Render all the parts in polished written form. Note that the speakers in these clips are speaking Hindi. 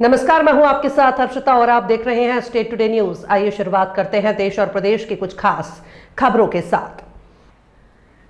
नमस्कार, मैं हूं आपके साथ हर्षिता और आप देख रहे हैं स्टेट टुडे न्यूज। आइए शुरुआत करते हैं देश और प्रदेश की कुछ खास खबरों के साथ।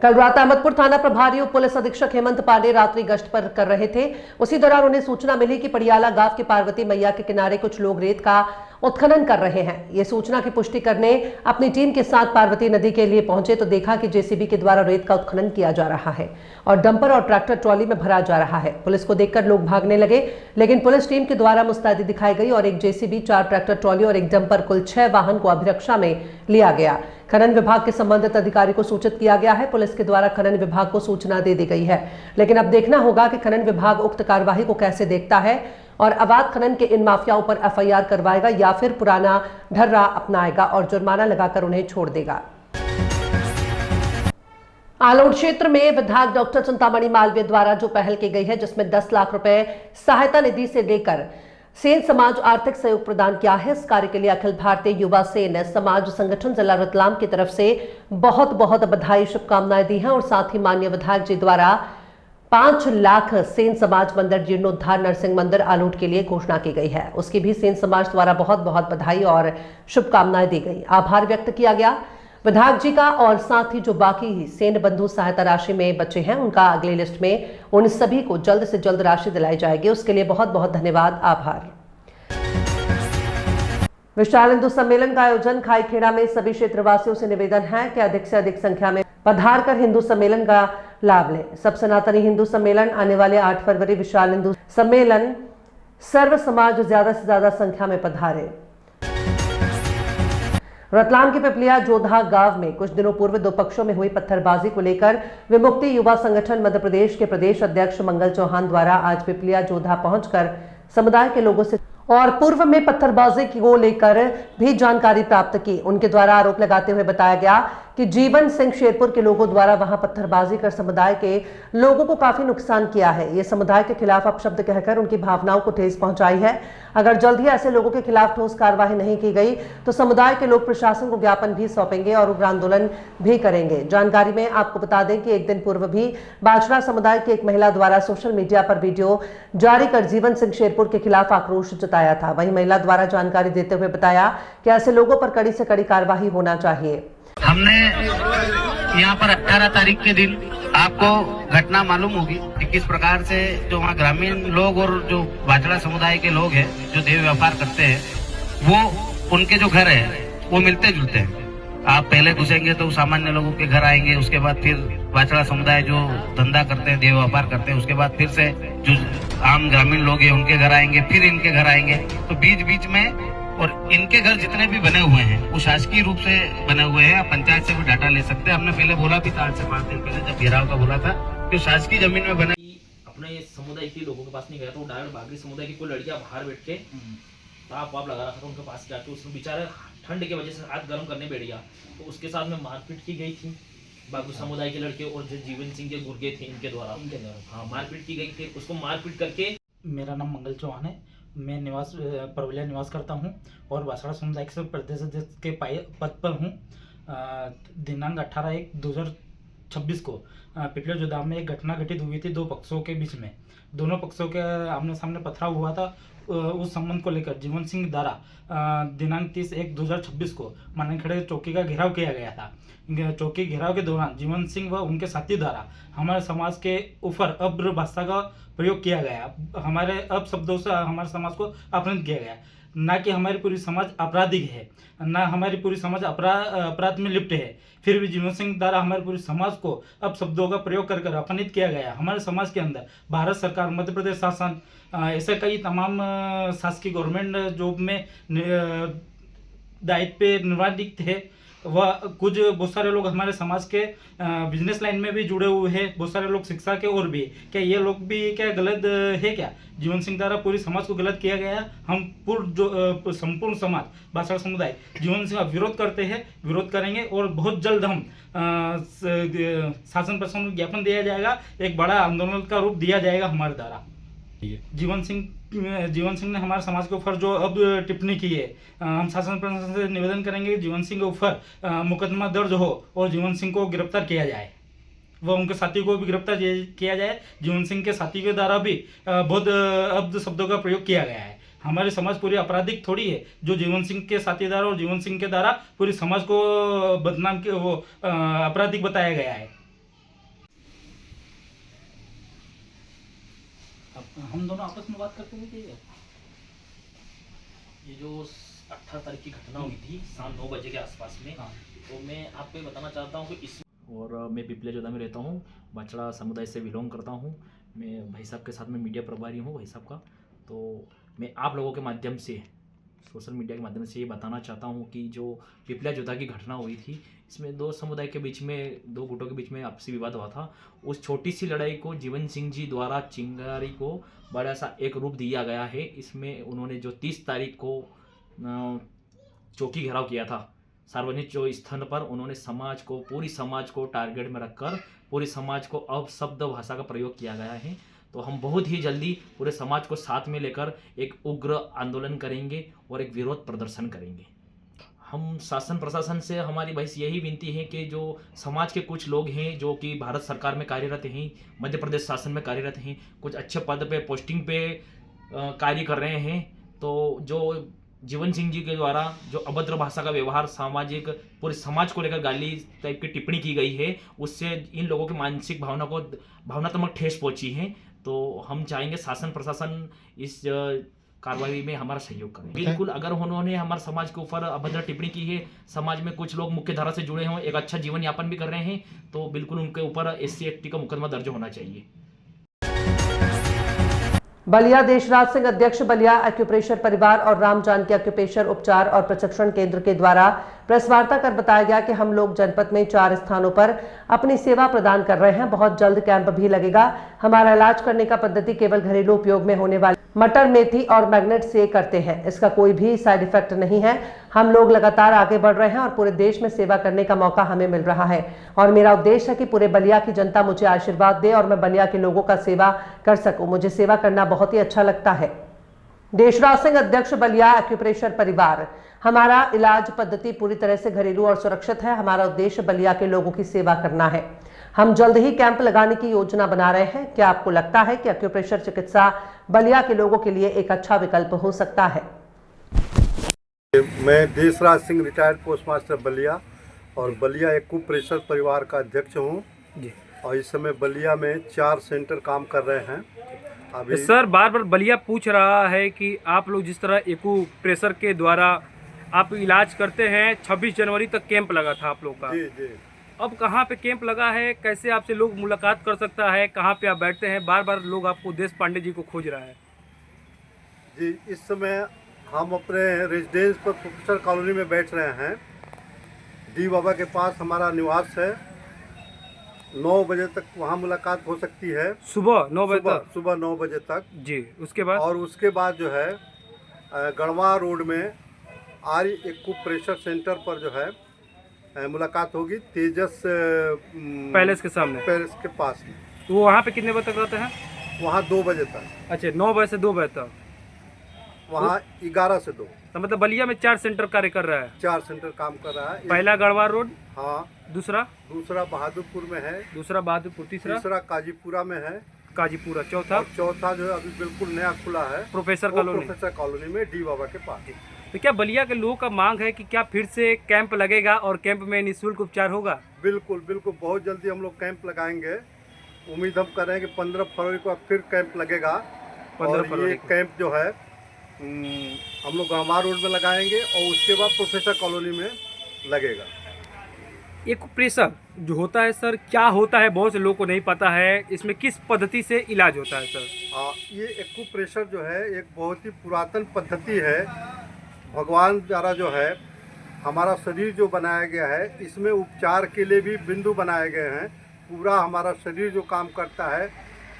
कल रात अहमदपुर थाना प्रभारी उप पुलिस अधीक्षक हेमंत पांडे रात्रि गश्त पर कर रहे थे। उसी दौरान उन्हें सूचना मिली कि पड़ियाला गांव के पार्वती मैया के किनारे कुछ लोग रेत का उत्खनन कर रहे हैं। ये सूचना की पुष्टि करने अपनी टीम के साथ पार्वती नदी के लिए पहुंचे तो देखा कि जेसीबी के द्वारा रेत का उत्खनन किया जा रहा है और डंपर और ट्रैक्टर ट्रॉली में भरा जा रहा है। पुलिस को देखकर लोग भागने लगे, लेकिन पुलिस टीम के द्वारा मुस्तैदी दिखाई गई और एक जेसीबी, 4 ट्रैक्टर ट्रॉली और एक डंपर, कुल 6 वाहन को अभिरक्षा में लिया गया। खनन विभाग के संबंधित अधिकारी को सूचित किया गया है। पुलिस के द्वारा खनन विभाग को सूचना दे दी गई है, लेकिन अब देखना होगा कि खनन विभाग उक्त कार्यवाही को कैसे देखता है और अवैध खनन के इन माफियाओं पर एफआईआर करवाएगा या फिर पुराना ढर्रा अपनाएगा और जुर्माना लगाकर उन्हें छोड़ देगा। आलोट क्षेत्र में विधायक डॉक्टर चिंतामणि मालवीय द्वारा जो पहल की गई है, जिसमें 10 लाख रुपए सहायता निधि से लेकर सेन समाज आर्थिक सहयोग प्रदान किया है। इस कार्य के लिए अखिल भारतीय युवा सेन समाज संगठन जिला रतलाम की तरफ से बहुत बहुत बधाई, शुभकामनाएं दी हैं और साथ ही माननीय विधायक जी द्वारा 5 लाख सेन समाज मंदिर जीर्णोद्धार नरसिंह मंदिर आलोट के लिए घोषणा की गई है। उसकी भी सेन समाज द्वारा बहुत बहुत बधाई और शुभकामनाएं दी गई, आभार व्यक्त किया गया विधायक जी का। और साथ ही जो बाकी सेन बंधु सहायता राशि में बचे हैं, उनका अगली लिस्ट में उन सभी को जल्द से जल्द राशि दिलाई जाएगी। उसके लिए बहुत बहुत धन्यवाद, आभार। विशाल हिंदू सम्मेलन का आयोजन खाईखेड़ा में सभी क्षेत्रवासियों से निवेदन है कि अधिक से अधिक संख्या में पधार कर हिंदू सम्मेलन का लाभ लें। सब सनातनी हिंदू सम्मेलन आने वाले 8 फरवरी विशाल हिंदू सम्मेलन सर्व समाज ज्यादा से ज्यादा संख्या में पधारे। रतलाम के पिपलिया जोधा गांव में कुछ दिनों पूर्व 2 पक्षों में हुई पत्थरबाजी को लेकर विमुक्ति युवा संगठन मध्य प्रदेश के प्रदेश अध्यक्ष मंगल चौहान द्वारा आज पिपलिया जोधा पहुंचकर समुदाय के लोगों से और पूर्व में पत्थरबाजी को लेकर भी जानकारी प्राप्त की। उनके द्वारा आरोप लगाते हुए बताया गया कि जीवन सिंह शेरपुर के लोगों द्वारा वहां पत्थरबाजी कर समुदाय के लोगों को काफी नुकसान किया है। ये समुदाय के खिलाफ अपशब्द कहकर उनकी भावनाओं को ठेस पहुंचाई है। अगर जल्द ही ऐसे लोगों के खिलाफ ठोस कार्रवाई नहीं की गई तो समुदाय के लोग प्रशासन को ज्ञापन भी सौंपेंगे और उग्र आंदोलन भी करेंगे। जानकारी में आपको बता दें कि एक दिन पूर्व भी बाजरा समुदाय की एक महिला द्वारा सोशल मीडिया पर वीडियो जारी कर जीवन सिंह शेरपुर के खिलाफ आक्रोश जताया था। वहीं महिला द्वारा जानकारी देते हुए बताया कि ऐसे लोगों पर कड़ी से कड़ी कार्रवाई होना चाहिए। हमने यहाँ पर 18 तारीख के दिन आपको घटना मालूम होगी कि किस प्रकार से जो वहाँ ग्रामीण लोग और जो बाजरा समुदाय के लोग हैं जो देह व्यापार करते हैं, वो उनके जो घर है वो मिलते जुलते हैं। आप पहले घुसेंगे तो सामान्य लोगों के घर आएंगे, उसके बाद फिर बाजरा समुदाय जो धंधा करते हैं, देह व्यापार करते हैं, उसके बाद फिर से जो आम ग्रामीण लोग हैं उनके घर आएंगे, फिर इनके घर आएंगे। तो बीच बीच में और इनके घर जितने भी बने हुए हैं वो शासकीय रूप से बने हुए हैं। पंचायत से भी डाटा ले सकते हैं। हमने पहले बोला भी था, आज से 5 दिन पहले जब घेराव का बोला था कि शासकीय जमीन में बने। अपने समुदाय के लोगों के पास नहीं गया तो डायरेक्ट बागरी समुदाय की कोई लड़कियां बाहर बैठ के ताप वाप लगा रखा था उनके पास जाके। उसमें बेचारे ठंड की वजह से हाथ गर्म करने बैठ गया, तो उसके साथ में मारपीट की गई थी। बागरी समुदाय के लड़के और जो जीवन सिंह के गुर्गे थे इनके द्वारा हाँ मारपीट की गई थी। उसको मारपीट करके। मेरा नाम मंगल चौहान है, मैं परवलिया निवास करता हूँ और बासड़ा समुदाय के प्रदेश अध्यक्ष के पद पर हूँ। दिनांक 18/1/2026 को पिपलिया जोधा में एक घटना घटित हुई थी 2 पक्षों के बीच में। दोनों पक्षों के आमने सामने पथराव हुआ था। उस संबंध को लेकर जीवन सिंह द्वारा दिनांक 30/1/2026 को मानेखेड़े चौकी का घेराव किया गया था। चौकी घेराव के दौरान जीवन सिंह व उनके साथी द्वारा हमारे समाज के ऊपर अभद्र भाषा का प्रयोग किया गया। हमारे अपशब्दों से हमारे समाज को अपमानित किया गया। ना कि हमारी पूरी समाज आपराधिक है, ना हमारी पूरी समाज अपराध में लिप्त है, फिर भी जीवन सिंह द्वारा हमारी पूरी समाज को अपशब्दों का प्रयोग कर अपमानित किया गया। हमारे समाज के अंदर भारत सरकार, मध्य प्रदेश शासन, ऐसे कई तमाम शासकीय गवर्नमेंट जॉब में दायित्व पे निर्वाहित थे। वह कुछ बहुत सारे लोग हमारे समाज के बिजनेस लाइन में भी जुड़े हुए हैं, बहुत सारे लोग शिक्षा के और भी। क्या ये लोग भी क्या गलत है? क्या जीवन सिंह द्वारा पूरी समाज को गलत किया गया? हम संपूर्ण समाज बासड़ा समुदाय जीवन सिंह का विरोध करते हैं, विरोध करेंगे और बहुत जल्द हम शासन प्रशासन को ज्ञापन दिया जाएगा। एक बड़ा आंदोलन का रूप दिया जाएगा हमारे द्वारा। जीवन सिंह ने हमारे समाज के ऊपर जो अब टिप्पणी की है, हम शासन प्रशासन से निवेदन करेंगे कि जीवन सिंह के ऊपर मुकदमा दर्ज हो और जीवन सिंह को गिरफ्तार किया जाए। व उनके साथी को भी गिरफ्तार किया जाए। जीवन सिंह के साथी के द्वारा भी बहुत अब्द शब्दों का प्रयोग किया गया है। हमारे समाज पूरी आपराधिक थोड़ी है जो जीवन सिंह के साथीदार और जीवन सिंह के द्वारा पूरी समाज को बदनाम के वो आपराधिक बताया गया है। अब हम दोनों आपस में बात करते हुए क्या ये जो 18 तारीख की घटना हुई थी शाम 9 बजे के आसपास में, तो मैं आपको ये बताना चाहता हूँ कि इस और मैं पिपलिया जोधा में रहता हूँ, बाचड़ा समुदाय से बिलोंग करता हूँ। मैं भाई साहब के साथ में मीडिया प्रभारी हूँ भाई साहब का। तो मैं आप लोगों के माध्यम से, सोशल मीडिया के माध्यम से ये बताना चाहता हूँ कि जो पिपलिया जोधा की घटना हुई थी, इसमें दो समुदाय के बीच में, दो गुटों के बीच में आपसी विवाद हुआ था। उस छोटी सी लड़ाई को जीवन सिंह जी द्वारा चिंगारी को बड़ा सा एक रूप दिया गया है। इसमें उन्होंने जो 30 तारीख को चौकी घेराव किया था सार्वजनिक स्थल पर, उन्होंने समाज को, पूरी समाज को टारगेट में रखकर पूरी समाज को अपशब्द भाषा का प्रयोग किया गया है। तो हम बहुत ही जल्दी पूरे समाज को साथ में लेकर एक उग्र आंदोलन करेंगे और एक विरोध प्रदर्शन करेंगे। हम शासन प्रशासन से हमारी भाई यही विनती है कि जो समाज के कुछ लोग हैं जो कि भारत सरकार में कार्यरत हैं, मध्य प्रदेश शासन में कार्यरत हैं, कुछ अच्छे पद पे, पोस्टिंग पे कार्य कर रहे हैं, तो जो जीवन सिंह जी के द्वारा जो अभद्र भाषा का व्यवहार, सामाजिक पूरे समाज को लेकर गाली टाइप की टिप्पणी की गई है, उससे इन लोगों की मानसिक भावना को, भावनात्मक ठेस पहुंची है। तो हम चाहेंगे शासन प्रशासन इस कार्रवाई में हमारा सहयोग करें। बिल्कुल, अगर उन्होंने हमारे समाज के ऊपर अभद्र टिप्पणी की है, समाज में कुछ लोग मुख्य धारा से जुड़े हों, एक अच्छा जीवन यापन भी कर रहे हैं, तो बिल्कुल उनके ऊपर SC एक्ट का मुकदमा दर्ज होना चाहिए। बलिया देशराज सिंह अध्यक्ष बलिया एक्यूप्रेशर परिवार और राम जानकी एक्यूप्रेशर उपचार और प्रशिक्षण केंद्र के द्वारा प्रेस वार्ता कर बताया गया कि हम लोग जनपद में 4 स्थानों पर अपनी सेवा प्रदान कर रहे हैं। बहुत जल्द कैंप भी लगेगा। हमारा इलाज करने का पद्धति केवल घरेलू उपयोग में होने वाले मटर, मेथी और मैग्नेट से करते हैं। इसका कोई भी साइड इफेक्ट नहीं है। हम लोग लगातार आगे बढ़ रहे हैं और पूरे देश में सेवा करने का मौका हमें मिल रहा है और मेरा उद्देश्य है कि पूरे बलिया की जनता मुझे आशीर्वाद दे और मैं बलिया के लोगों का सेवा कर सकूं। मुझे सेवा करना बहुत ही अच्छा लगता है। देशराज सिंह अध्यक्ष बलिया एक्यूप्रेशर परिवार। हमारा इलाज पद्धति पूरी तरह से घरेलू और सुरक्षित है। हमारा उद्देश्य बलिया के लोगों की सेवा करना है। हम जल्द ही कैंप लगाने की योजना बना रहे हैं। क्या आपको लगता है कि एक्यूप्रेशर चिकित्सा बलिया के लोगों के लिए एक अच्छा विकल्प हो सकता है? मैं Deshraj Singh retired post master Ballia और बलिया एक्यूप्रेशर परिवार का अध्यक्ष हूँ और इस समय बलिया में 4 सेंटर काम कर रहे हैं। अभी सर बार बार बलिया पूछ रहा है कि आप लोग जिस तरह एक्यूप्रेशर के द्वारा आप इलाज करते हैं, 26 जनवरी तक कैंप लगा था आप लोग का। जी जी। अब कहाँ पे कैंप लगा है, कैसे आपसे लोग मुलाकात कर सकता है, कहाँ पे आप बैठते हैं? बार बार लोग आपको देश पांडे जी को खोज रहा है। जी, इस समय हम अपने रेजिडेंस पर प्रोफेसर कॉलोनी में बैठ रहे हैं। डी बाबा के पास हमारा निवास है। 9 बजे तक वहाँ मुलाकात हो सकती है। सुबह 9 बजे तक? सुबह 9 बजे तक जी। उसके बाद? और उसके बाद जो है गढ़वा रोड में आर्य एक्यूप्रेशर सेंटर पर जो है मुलाकात होगी, तेजस पैलेस के सामने, पैलेस के पास में। वो वहाँ पे कितने बजे तक रहते हैं? वहाँ 2 बजे तक। अच्छा, 9 बजे से 2 बजे तक। वहाँ 11 से 2। तो मतलब बलिया में 4 सेंटर कार्य कर रहा है। 4 सेंटर काम कर रहा है। पहला गढ़वा रोड, हाँ। दूसरा बहादुरपुर में है। दूसरा बहादुरपुर। तीसरा काजीपुरा में है। काजीपुरा। चौथा जो है अभी बिल्कुल नया खुला है, प्रोफेसर कॉलोनी में डी बाबा के पास। तो क्या बलिया के लोगों का मांग है कि क्या फिर से कैंप लगेगा और कैंप में निःशुल्क उपचार होगा? बिल्कुल बिल्कुल, बहुत जल्दी हम लोग कैंप लगाएंगे। उम्मीद हम कर रहे हैं कि 15 फरवरी को फिर कैंप लगेगा। 15 फरवरी ये कैंप जो है हम लोग गढ़वा रोड में लगाएंगे और उसके बाद प्रोफेसर कॉलोनी में लगेगा। एक्यूप्रेशर जो होता है सर, क्या होता है? बहुत से लोगों को नहीं पता है। इसमें किस पद्धति से इलाज होता है सर? ये एक्यूप्रेशर जो है एक बहुत ही पुरातन पद्धति है। भगवान द्वारा जो है हमारा शरीर जो बनाया गया है, इसमें उपचार के लिए भी बिंदु बनाए गए हैं। पूरा हमारा शरीर जो काम करता है,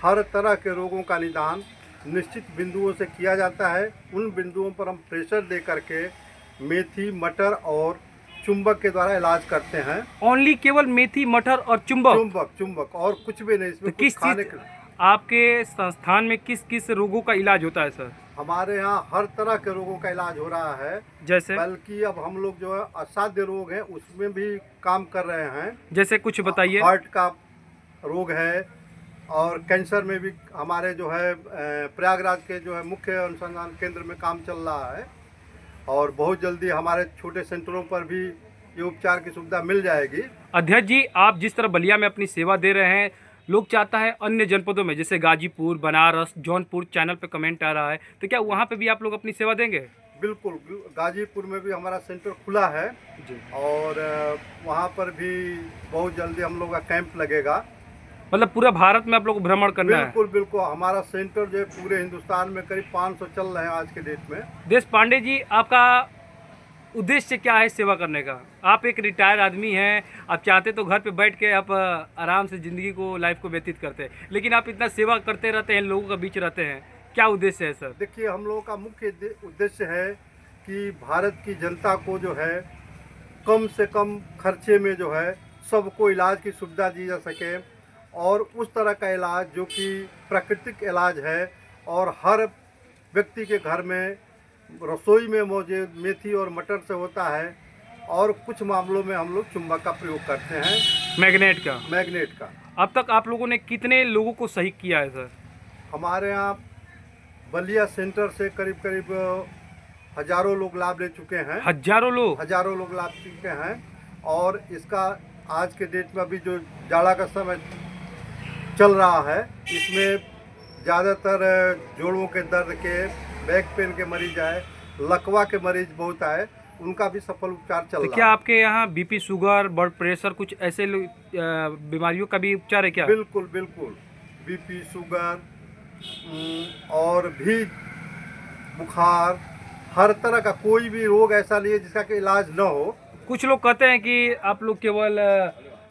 हर तरह के रोगों का निदान निश्चित बिंदुओं से किया जाता है। उन बिंदुओं पर हम प्रेशर दे करके मेथी, मटर और चुंबक के द्वारा इलाज करते हैं। ओनली केवल मेथी, मटर और चुंबक और कुछ भी नहीं। इसमें तो किस चीज आपके संस्थान में किस किस रोगों का इलाज होता है सर? हमारे यहाँ हर तरह के रोगों का इलाज हो रहा है। जैसे? बल्कि अब हम लोग जो है असाध्य रोग है उसमें भी काम कर रहे हैं। जैसे कुछ बताइए। हार्ट का रोग है, और कैंसर में भी हमारे जो है प्रयागराज के जो है मुख्य अनुसंधान केंद्र में काम चल रहा है और बहुत जल्दी हमारे छोटे सेंटरों पर भी ये उपचार की सुविधा मिल जाएगी। अध्यक्ष जी, आप जिस तरह बलिया में अपनी सेवा दे रहे हैं, लोग चाहता है अन्य जनपदों में जैसे गाजीपुर, बनारस, जौनपुर, चैनल पे कमेंट आ रहा है, तो क्या वहाँ पे भी आप लोग अपनी सेवा देंगे? बिल्कुल, गाजीपुर में भी हमारा सेंटर खुला है जी। और वहाँ पर भी बहुत जल्दी हम लोग का कैंप लगेगा। मतलब पूरा भारत में आप लोग को भ्रमण करना है? बिल्कुल बिल्कुल, हमारा सेंटर जो है पूरे हिंदुस्तान में करीब 500 चल रहे हैं आज के डेट में। देश पांडे जी, आपका उद्देश्य क्या है सेवा करने का? आप एक रिटायर्ड आदमी हैं, आप चाहते तो घर पे बैठ के आप आराम से ज़िंदगी को, लाइफ को व्यतीत करते हैं, लेकिन आप इतना सेवा करते रहते हैं, लोगों के बीच रहते हैं, क्या उद्देश्य है सर? देखिए, हम लोगों का मुख्य उद्देश्य है कि भारत की जनता को जो है कम से कम खर्चे में जो है सबको इलाज की सुविधा दी जा सके और उस तरह का इलाज जो कि प्राकृतिक इलाज है और हर व्यक्ति के घर में रसोई में मौजूद मेथी और मटर से होता है और कुछ मामलों में हम लोग चुंबक का प्रयोग करते हैं, मैग्नेट का। मैग्नेट का। अब तक आप लोगों ने कितने लोगों को सही किया है सर? हमारे यहाँ बलिया सेंटर से करीब करीब हजारों लोग लाभ ले चुके हैं। हजारों लोग? हजारों लोग लाभ चुके हैं और इसका आज के डेट में अभी जो जाड़ा का समय चल रहा है इसमें ज़्यादातर जोड़ों के दर्द के, बैक पेन के मरीज आए, लकवा के मरीज बहुत आए, उनका भी सफल उपचार चल रहा है। क्या आपके यहाँ बीपी, शुगर, ब्लड प्रेशर, कुछ ऐसे बीमारियों का भी उपचार है क्या? बिल्कुल बिल्कुल, बीपी, शुगर और भी बुखार, हर तरह का कोई भी रोग ऐसा नहीं है जिसका कि इलाज न हो। कुछ लोग कहते हैं कि आप लोग केवल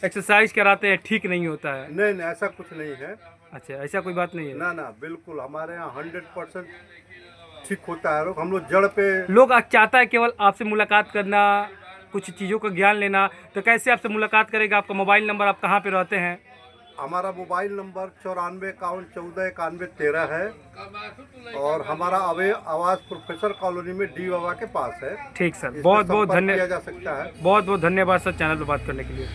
एक्सरसाइज कराते हैं, ठीक नहीं होता है। नहीं नहीं, ऐसा कुछ नहीं है। अच्छा, ऐसा कोई बात नहीं है? ना ना, बिल्कुल हमारे यहाँ 100% ठीक होता है रोग। हम लोग जड़ पे, लोग चाहता है केवल आपसे मुलाकात करना, कुछ चीज़ों का ज्ञान लेना, तो कैसे आपसे मुलाकात करेगा? आपका मोबाइल नंबर, आप कहाँ पे रहते हैं? हमारा मोबाइल नंबर 94511413 है और हमारा आवास प्रोफेसर कॉलोनी में डी बाबा के पास है। ठीक सर, इसमें बहुत बहुत संपर्क धन्यवाद। किया जा सकता है। बहुत बहुत धन्यवाद सर चैनल पर बात करने के लिए।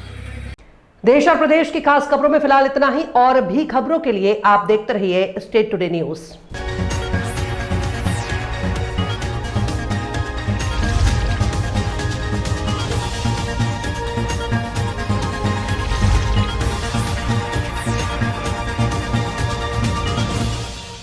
देश और प्रदेश की खास खबरों में फिलहाल इतना ही, और भी खबरों के लिए आप देखते रहिए स्टेट टुडे न्यूज।